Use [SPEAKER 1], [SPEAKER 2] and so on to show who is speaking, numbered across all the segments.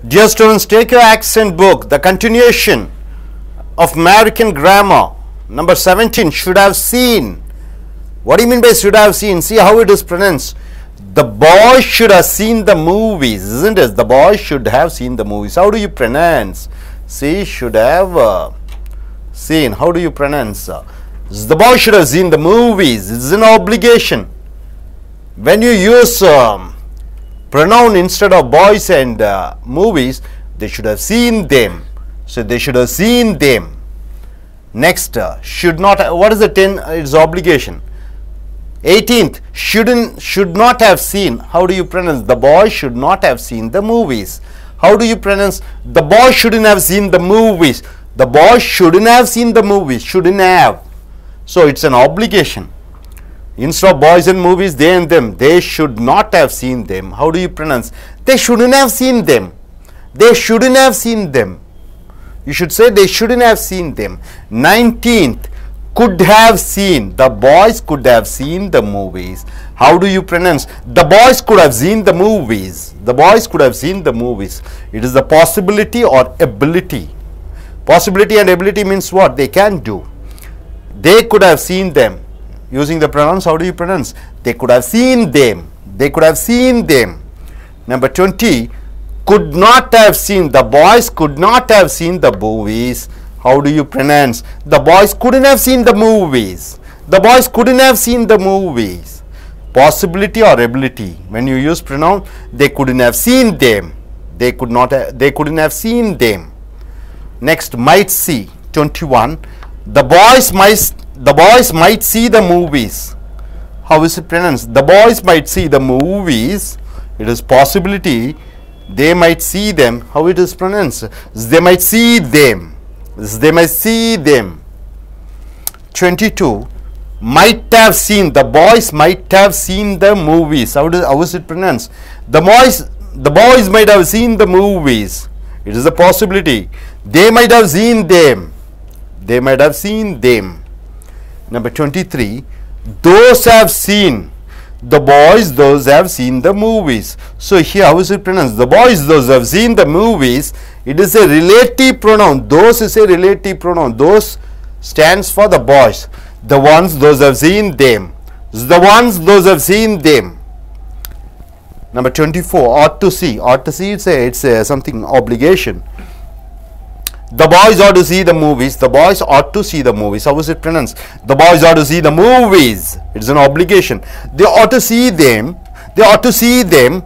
[SPEAKER 1] Dear students, take your accent book, the continuation of American grammar, number 17, should have seen. What do you mean by should have seen? See how it is pronounced. The boy should have seen the movies, isn't it? The boy should have seen the movies. How do you pronounce? See, should have seen. How do you pronounce? The boy should have seen the movies. It's an obligation. When you use pronoun instead of boys and movies, they should have seen them. So they should have seen them. Next, should not. What is the 10? It's obligation. 18th, should not have seen. How do you pronounce? The boy should not have seen the movies. How do you pronounce? The boy shouldn't have seen the movies. The boy shouldn't have seen the movies. Shouldn't have. So it's an obligation. Instead of boys and movies, they and them, they should not have seen them. How do you pronounce? They shouldn't have seen them. They shouldn't have seen them. You should say they shouldn't have seen them. 19th, could have seen. The boys could have seen the movies. How do you pronounce? The boys could have seen the movies. The boys could have seen the movies. It is the possibility or ability. Possibility and ability means what? They can do. They could have seen them. Using the pronouns, how do you pronounce? They could have seen them. They could have seen them. Number 20, could not have seen. The boys could not have seen the movies. How do you pronounce? The boys couldn't have seen the movies. The boys couldn't have seen the movies. Possibility or ability. When you use pronoun, they couldn't have seen them. They could not. They couldn't have seen them. Next, might see. 21. The boys might see the movies. How is it pronounced? The boys might see the movies. It is possibility. They might see them. How it is pronounced? They might see them. They might see them. 22. Might have seen. The boys might have seen the movies. How is it pronounced? The boys might have seen the movies. It is a possibility. They might have seen them. They might have seen them. Number 23. Those have seen. The boys, those have seen the movies. So here, how is it pronounced? The boys, those have seen the movies. It is a relative pronoun. Those is a relative pronoun. Those stands for the boys. The ones, those have seen them. The ones, those have seen them. Number 24. Ought to see. Ought to see. It's a something obligation. The boys ought to see the movies. The boys ought to see the movies. How is it pronounced? The boys ought to see the movies. It's an obligation. They ought to see them. They ought to see them.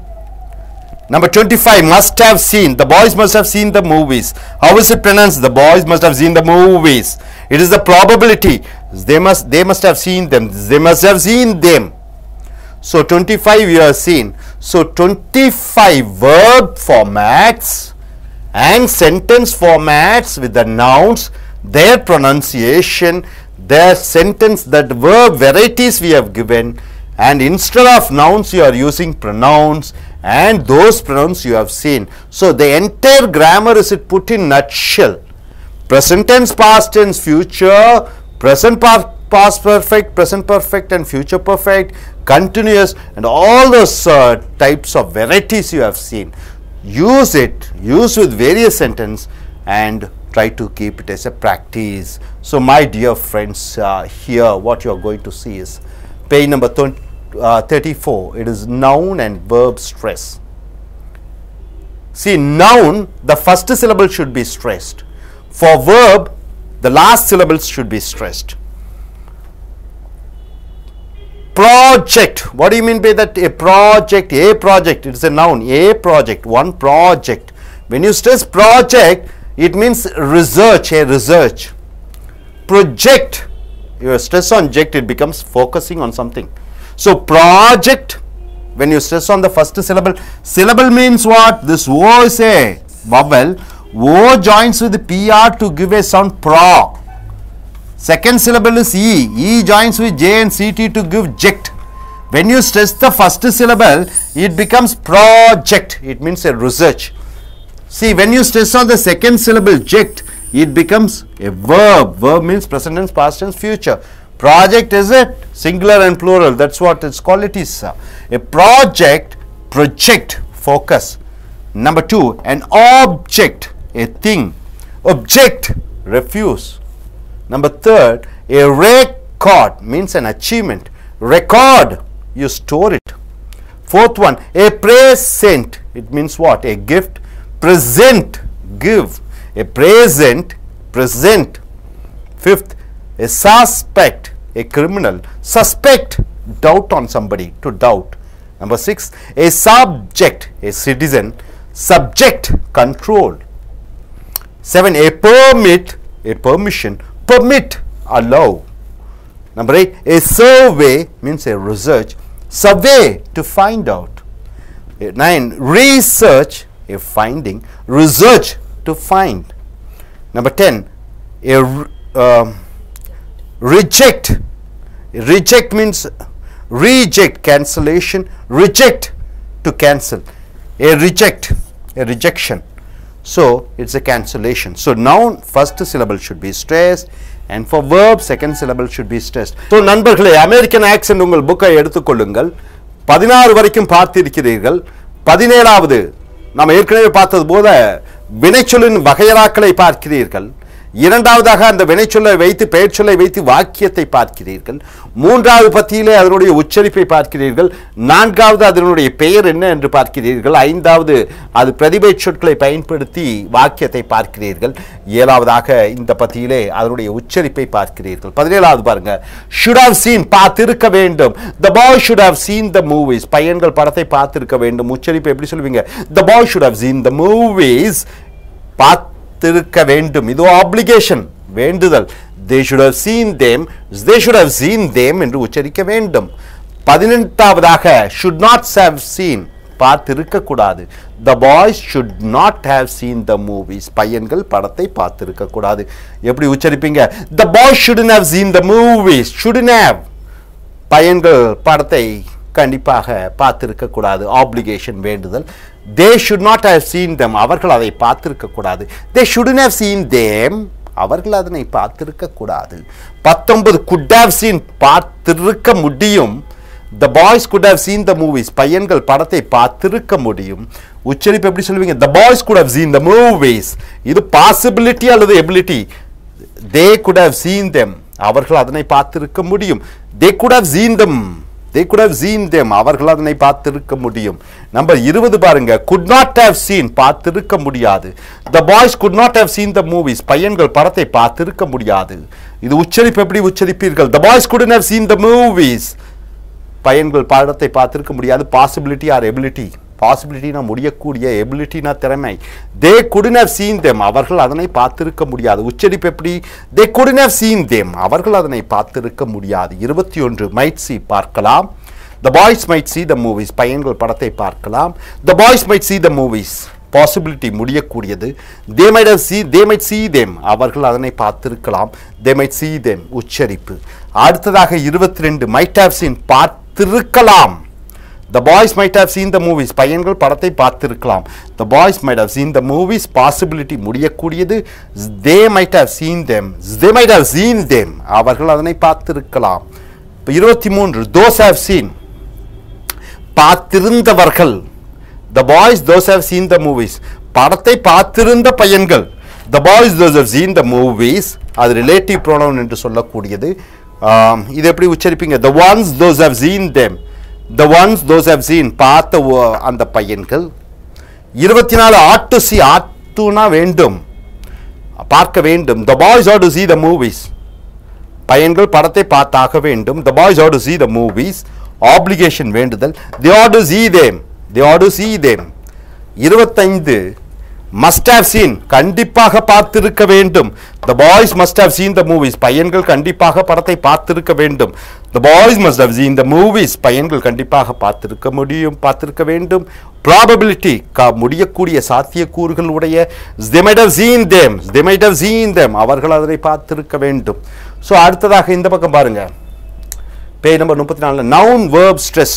[SPEAKER 1] Number 25, must have seen. The boys must have seen the movies. How is it pronounced? The boys must have seen the movies. It is the probability. They must have seen them. They must have seen them. So 25 you have seen. So 25 verb formats and sentence formats with the nouns, their pronunciation, their sentence, that verb varieties we have given, and instead of nouns you are using pronouns, and those pronouns you have seen. So the entire grammar is put in nutshell. Present tense, past tense, future, present past perfect, present perfect and future perfect, continuous, and all those types of varieties you have seen. Use it, use with various sentences and try to keep it as a practice. So my dear friends, here what you are going to see is page number 34. It is noun and verb stress. See, noun, the first syllable should be stressed. For verb, the last syllables should be stressed. Project. What do you mean by that? A project. A project. It is a noun. A project. One project. When you stress project, it means research. A research. Project. You stress on ject, it becomes focusing on something. So project. When you stress on the first syllable, syllable means what? This O is a vowel. O joins with the PR to give a sound pro. Second syllable is E. E joins with J and CT to give ject. When you stress the first syllable, it becomes project. It means a research. See, when you stress on the second syllable, ject, it becomes a verb. Verb means present tense, past tense, future. Project is it? Singular and plural. That's what its qualities are. A project, project, focus. Number 2, an object, a thing. Object, refuse. Number 3, a record means an achievement. Record, you store it. 4th one, a present, it means what? A gift. Present, give. A present, present. 5th, a suspect, a criminal. Suspect, doubt on somebody, to doubt. Number 6, a subject, a citizen. Subject, control. 7, a permit, a permission. Permit, allow. Number 8, a survey means a research. Survey, to find out. 9, research, a finding. Research, to find. Number 10, a reject. Reject means reject, cancellation. Reject, to cancel. A reject, a rejection. So it's a cancellation. So noun first syllable should be stressed, and for verb second syllable should be stressed. So நண்பர்களே, American accent உங்கள் புக்கை எடுத்துக்கொள்ளுங்கள். 16 வரைக்கும் பார்த்திருக்கிறீர்கள். 17வது நாம் ஏற்கனவே பார்த்தது போல வினைச்சொல்லின் வகையறாக்களை பார்க்கிறீர்கள். இரண்டாவதாக அந்த வினைச்சொல்லை வைத்து பெயர் சொல்லை வைத்து வாக்கியத்தை பார்க்கிறீர்கள். மூன்றாவது பத்தியிலே அதனுடைய உச்சரிப்பை பார்க்கிறீர்கள். நான்காவது அதனுடைய பெயர் என்ன என்று பார்க்கிறீர்கள். ஐந்தாவது அது பிரதிபெயர் சொற்களை பயன்படுத்தி வாக்கியத்தை பார்க்கிறீர்கள். ஏழாவதாக இந்த பத்தியிலே அதனுடைய உச்சரிப்பை பார்க்கிறீர்கள். 17வது பாருங்க, should have seen, பார்த்திருக்க வேண்டும். The boy should have seen the movies, பையன்கள் படத்தை பார்த்திருக்க வேண்டும். உச்சரிப்பை எப்படி சொல்லுவீங்க? The boy should have seen the movies, பார்த்திருக்க வேண்டும். இது obligation, வேண்டுதல். They should have seen them, they should have seen them என்று உச்சரிக்க வேண்டும். 18வதாக should not have seen, பார்த்திருக்க கூடாது. The boys should not have seen the movies, பையன்கள் படத்தை பார்த்திருக்க கூடாது. எப்படி உச்சரிப்பீங்க? The boys shouldn't have seen the movies, shouldn't have, பையன்கள் படத்தை கண்டிப்பாக பார்த்திருக்க கூடாது. ஆப்ளிகேஷன், வேண்டுதல். They should not have seen them, அவர்கள் அதை பார்த்திருக்க கூடாது. They shouldn't have seen them, அவர்கள் அதனை பார்த்திருக்க கூடாது. 19 could have seen, பார்த்திருக்க முடியும். The boys could have seen the movies, பையன்கள் படத்தை பார்த்திருக்க முடியும். உச்சரிப்பு எப்படி சொல்லுவீங்க? The boys could have seen the movies. இது பாசிபிலிட்டி அல்லது ability. They could have seen them, அவர்கள் அதனை பார்த்திருக்க முடியும். They could have seen them, they could have seen them, அவர்கள் அதனை பார்த்திருக்க முடியும். நம்பர் 20 பாருங்க, could not have seen, பார்த்திருக்க முடியாது. The boys could not have seen the movies, பையன்கள் படத்தை பார்த்திருக்க முடியாது. இது உச்சரிப்பு எப்படி உச்சரிப்பீர்கள்? The boys couldn't have seen the movies, பையன்கள் படத்தை பார்த்திருக்க முடியாது. Possibility R ability. பாசிபிலிட்டினா முடியக்கூடிய, எபிலிட்டினா திறமை. They couldn't have seen them, அவர்கள் அதனை பார்த்திருக்க முடியாது. உச்சரிப்பு எப்படி? They couldn't have seen them, அவர்கள் அதனை பார்த்திருக்க முடியாது. 21 might see, பார்க்கலாம். The boys might see the movies, பையன்கள் படத்தை பார்க்கலாம். The boys might see the movies, possibility முடியக்கூடியது. They might see them, அவர்கள் அதனை பார்த்திருக்கலாம். They might see them, உச்சரிப்பு. அடுத்ததாக 22 might have seen, பார்த்திருக்கலாம். The boys might have seen the movies, பையன்கள் படத்தை பார்த்திருக்கலாம். The boys might have seen the movies, possibility முடியக்கூடியது. They might have seen them, they might have seen them, அவர்கள் அதனை பார்த்திருக்கலாம். 23 those have seen, பார்த்திருந்தவர்கள். The boys, those have seen the movies, படத்தை பார்த்திருந்த பையன்கள். The boys, those have seen the movies, அது relative pronoun என்று சொல்லக்கூடியது. இது எப்படி உச்சரிப்பீங்க? The ones, those have seen them, the ones, those have seen, பார்த்த அந்த பையன்கள். 24 ought to see, ought to னா வேண்டும், பார்க்க வேண்டும். The boys ought to see the movies, பையன்கள் படத்தை பார்த்தாக வேண்டும். The boys ought to see the movies, obligation, வேண்டுதல். They ought to see them, they ought to see them. 25 must have seen, கண்டிப்பாக பார்த்திருக்க வேண்டும். The boys must have seen the movies, பையன்கள் கண்டிப்பாக படத்தை பார்த்திருக்க வேண்டும். The boys must have seen the movies, பையன்கள் கண்டிப்பாக பார்த்திருக்க வேண்டும். Probability, முடியக்கூடிய சாத்தியக்கூறுகள் உடைய. They might have seen them, they might have seen them, அவர்கள் அதனை பார்த்திருக்க வேண்டும். ஸோ அடுத்ததாக இந்த பக்கம் பாருங்க, page number 34. Noun verb stress,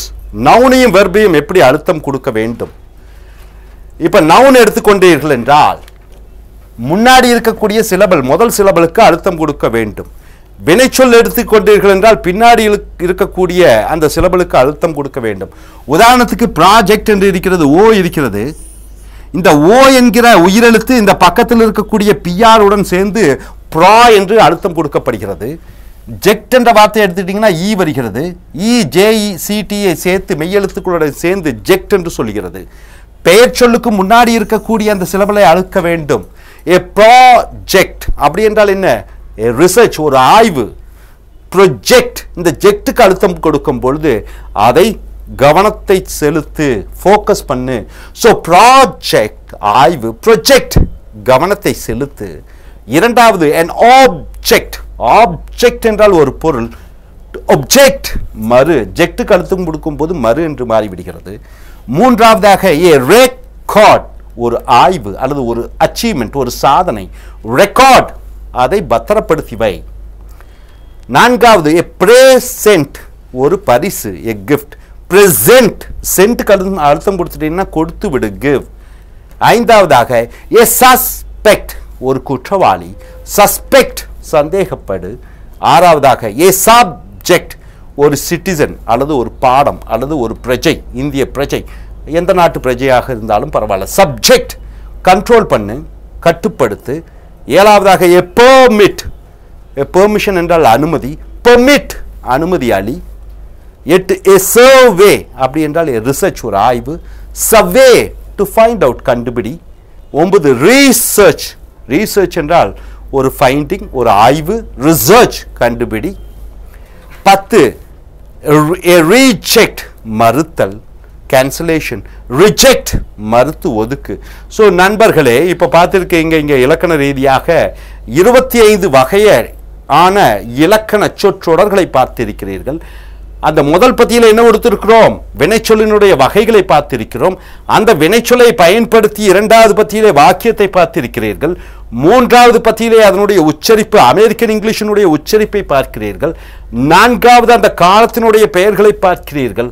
[SPEAKER 1] நவுனையும் வெர்பையும் எப்படி அழுத்தம் கொடுக்க வேண்டும். இப்ப நவுன் எடுத்துக்கொண்டீர்கள் என்றால் முன்னாடி இருக்கக்கூடிய சிலபல், முதல் சிலபலுக்கு அழுத்தம் கொடுக்க வேண்டும். வினைச்சொல் எடுத்துக்கொண்டீர்கள் என்றால் பின்னாடி இருக்கக்கூடிய அந்த சிலபலுக்கு அழுத்தம் கொடுக்க வேண்டும். உதாரணத்துக்கு ப்ராஜெக்ட் என்று இருக்கிறது, ஓ இருக்கிறது. இந்த ஓ என்கிற உயிரெழுத்து இந்த பக்கத்தில் இருக்கக்கூடிய பிஆர் உடன் சேர்ந்து ப்ரா என்று அழுத்தம் கொடுக்கப்படுகிறது. ஜெக்ட் என்ற வார்த்தை எடுத்துட்டீங்கன்னா ஈ வருகிறது. இ ஜேஇ சிடியை சேர்த்து மெய்யெழுத்துக்களுடன் சேர்ந்து ஜெக்ட் என்று சொல்கிறது. பெயர் சொல்லுக்கு முன்னாடி இருக்கக்கூடிய அந்த சிலபலை அழுக்க வேண்டும். ஏ ப்ராஜெக்ட் அப்படி என்றால் என்ன? ஏ ரிசர்ச், ஒரு ஆய்வு. ப்ரொஜெக்ட், இந்த ஜெக்டுக்கு அழுத்தம் கொடுக்கும் பொழுது அதை கவனத்தை செலுத்து, ஃபோக்கஸ் பண்ணு. ஸோ ப்ராஜெக்ட் ஆய்வு, ப்ரொஜெக்ட் கவனத்தை செலுத்து. இரண்டாவது an object, ஆப்ஜெக்ட் என்றால் ஒரு பொருள். ஒப்ஜெக்ட் மறு, ஜெக்டுக்கு அழுத்தம் கொடுக்கும் போது மறு என்று மாறிவிடுகிறது. மூன்றாவதாக ஏ ரெக்கார்ட், ஒரு ஆய்வு அல்லது ஒரு அச்சீவ்மெண்ட், ஒரு சாதனை. ரெக்கார்ட், அதை பத்திரப்படுத்தி வை. நான்காவது ஏ பிரேசென்ட், ஒரு பரிசு, ஏ கிஃப்ட். பிரசென்ட், சென்ட்டுக்கு அழுத்தம் கொடுத்துட்டீங்கன்னா கொடுத்து விடு, கிவ். ஐந்தாவதாக ஏ சஸ்பெக்ட், ஒரு குற்றவாளி. சஸ்பெக்ட், சந்தேகப்படு. ஆறாவதாக ஏ சப்ஜெக்ட், ஒரு சிட்டிசன் அல்லது ஒரு பாடம் அல்லது ஒரு பிரஜை, இந்திய பிரஜை, எந்த நாட்டு பிரஜையாக இருந்தாலும் பரவாயில்ல. சப்ஜெக்ட், கண்ட்ரோல் பண்ணு, கட்டுப்படுத்து. ஏழாவதாக ஏ பெர்மிட், பெர்மிஷன் என்றால் அனுமதி. பெர்மிட், அனுமதி அளி. 8 ஏ சர்வே, அப்படி என்றால் ரிசர்ச், ஒரு ஆய்வு. சர்வே, டு ஃபைண்ட் அவுட், கண்டுபிடி. 9 ரீசர்ச், ரீசர்ச் என்றால் ஒரு ஃபைண்டிங், ஒரு ஆய்வு. ரிசர்ச், கண்டுபிடி. 10 ஏ ரீஜெக்ட், மறுத்தல், கேன்சலேஷன். ரிஜெக்ட், மறுத்து ஒதுக்கு. ஸோ நண்பர்களே, இப்போ பார்த்துருக்கீங்க இங்கே இலக்கண ரீதியாக 25 வகையான இலக்கண சொற்றொடர்களை பார்த்திருக்கிறீர்கள். அந்த முதல் பத்தியில் என்ன கொடுத்திருக்கிறோம்? வினைச்சொல்லினுடைய வகைகளை பார்த்திருக்கிறோம். அந்த வினைச்சொல்லை பயன்படுத்தி இரண்டாவது பத்தியிலே வாக்கியத்தை பார்த்திருக்கிறீர்கள். மூன்றாவது பத்தியிலே அதனுடைய உச்சரிப்பு, அமெரிக்கன் இங்கிலீஷினுடைய உச்சரிப்பை பார்க்கிறீர்கள். நான்காவது அந்த காலத்தினுடைய பெயர்களை பார்க்கிறீர்கள்.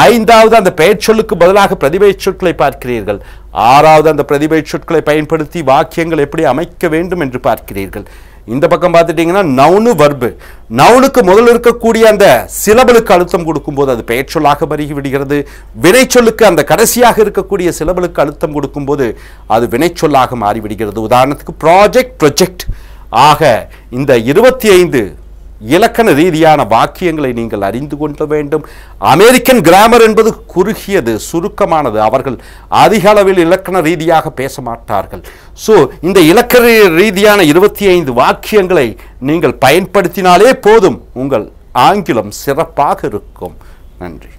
[SPEAKER 1] ஐந்தாவது அந்த பெயர் சொல்லுக்கு பதிலாக பிரதிபெய சொற்களை பார்க்கிறீர்கள். ஆறாவது அந்த பிரதிபெய சொற்களை பயன்படுத்தி வாக்கியங்கள் எப்படி அமைக்க வேண்டும் என்று பார்க்கிறீர்கள். இந்த பக்கம் பார்த்துட்டீங்கன்னா நவுனு வர்பு. நவுனுக்கு முதல் இருக்கக்கூடிய அந்த சிலபலுக்கு அழுத்தம் கொடுக்கும்போது அது பெயர் சொல்லாக மாறி விடுகிறது. வினைச்சொல்லுக்கு அந்த கடைசியாக இருக்கக்கூடிய சிலபலுக்கு அழுத்தம் கொடுக்கும்போது அது வினைச்சொல்லாக மாறிவிடுகிறது. உதாரணத்துக்கு ப்ராஜெக்ட், ப்ரொஜெக்ட். ஆக இந்த 25 இலக்கண ரீதியான வாக்கியங்களை நீங்கள் அறிந்து கொள்ள வேண்டும். அமெரிக்கன் கிராமர் என்பது குறுகியது, சுருக்கமானது. அவர்கள் அதிக அளவில் இலக்கண ரீதியாக பேச மாட்டார்கள். ஸோ இந்த இலக்கண ரீதியான 25 வாக்கியங்களை நீங்கள் பயன்படுத்தினாலே போதும், உங்கள் ஆங்கிலம் சிறப்பாக இருக்கும். நன்றி.